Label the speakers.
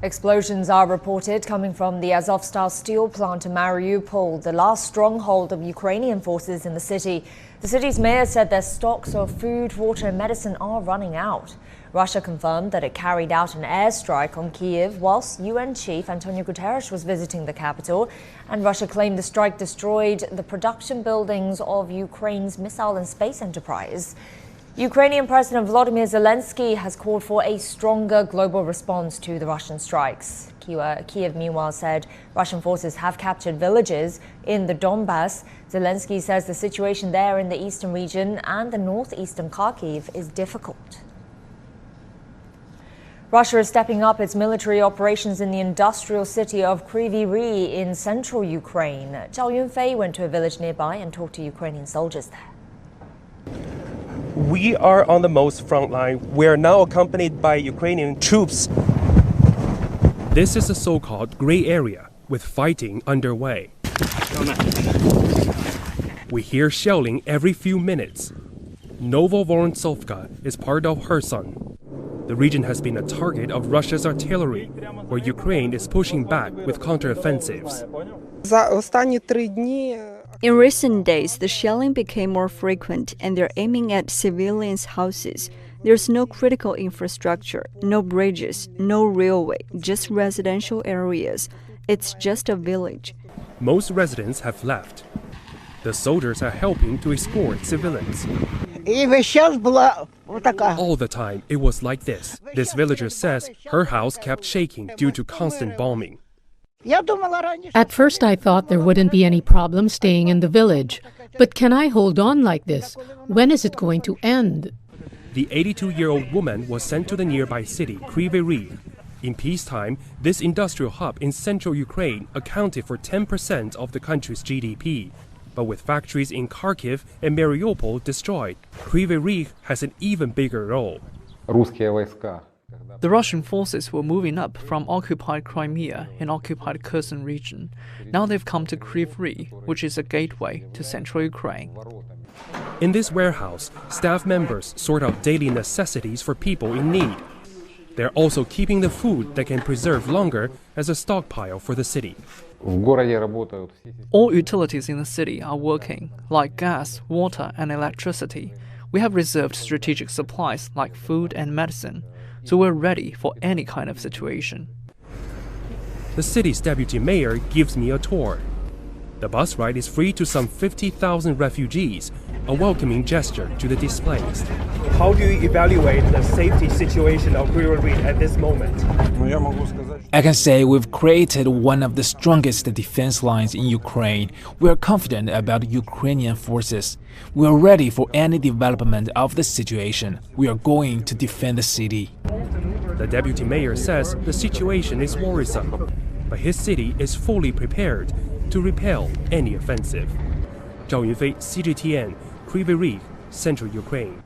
Speaker 1: Explosions are reported coming from the Azovstal steel plant in Mariupol, the last stronghold of Ukrainian forces in the city. The city's mayor said their stocks of food, water and medicine are running out. Russia confirmed that it carried out an airstrike on Kyiv whilst UN Chief Antonio Guterres was visiting the capital, and Russia claimed the strike destroyed the production buildings of Ukraine's missile and space enterprise. Ukrainian President Volodmir Zelenskyy has called for a stronger global response to the Russian strikes. Kyiv, meanwhile, said Russian forces have captured villages in the Donbas. Zelenskyy says the situation there in the eastern region and the northeastern Kharkiv is difficult. Russia is stepping up its military operations in the industrial city of Kyiv in central Ukraine. Zhao Yunfei went to a village nearby and talked to Ukrainian soldiers there.
Speaker 2: We are on the most front line. We are now accompanied by Ukrainian troops.
Speaker 3: This is a so-called gray area with fighting underway. We hear shelling every few minutes. Novovorontsovka is part of Kherson. The region has been a target of Russia's artillery, where Ukraine is pushing back with counteroffensives.
Speaker 4: In recent days, the shelling became more frequent and they're aiming at civilians' houses. There's no critical infrastructure, no bridges, no railway, just residential areas. It's just a village.
Speaker 3: Most residents have left. The soldiers are helping to escort civilians. All the time, it was like this. This villager says her house kept shaking due to constant bombing.
Speaker 5: At first I thought there wouldn't be any problem staying in the village. But can I hold on like this? When is it going to end?
Speaker 3: The 82-year-old woman was sent to the nearby city, Kyiv. In peacetime, this industrial hub in central Ukraine accounted for 10% of the country's GDP. But with factories in Kharkiv and Mariupol destroyed, Kyiv has an even bigger role.
Speaker 6: The Russian forces were moving up from occupied Crimea and occupied Kherson region. Now they've come to Kyiv, which is a gateway to central Ukraine.
Speaker 3: In this warehouse, staff members sort out daily necessities for people in need. They're also keeping the food that can preserve longer as a stockpile for the city.
Speaker 6: All utilities in the city are working, like gas, water and electricity. We have reserved strategic supplies like food and medicine. So we're ready for any kind of situation.
Speaker 3: The city's deputy mayor gives me a tour. The bus ride is free to some 50,000 refugees, a welcoming gesture to the displaced.
Speaker 2: How do you evaluate the safety situation of Kyiv at this moment?
Speaker 7: I can say we've created one of the strongest defense lines in Ukraine. We are confident about Ukrainian forces. We are ready for any development of the situation. We are going to defend the city.
Speaker 3: The deputy mayor says the situation is worrisome, but his city is fully prepared to repel any offensive. Zhao Yunfei, CGTN, Kyiv, Central Ukraine.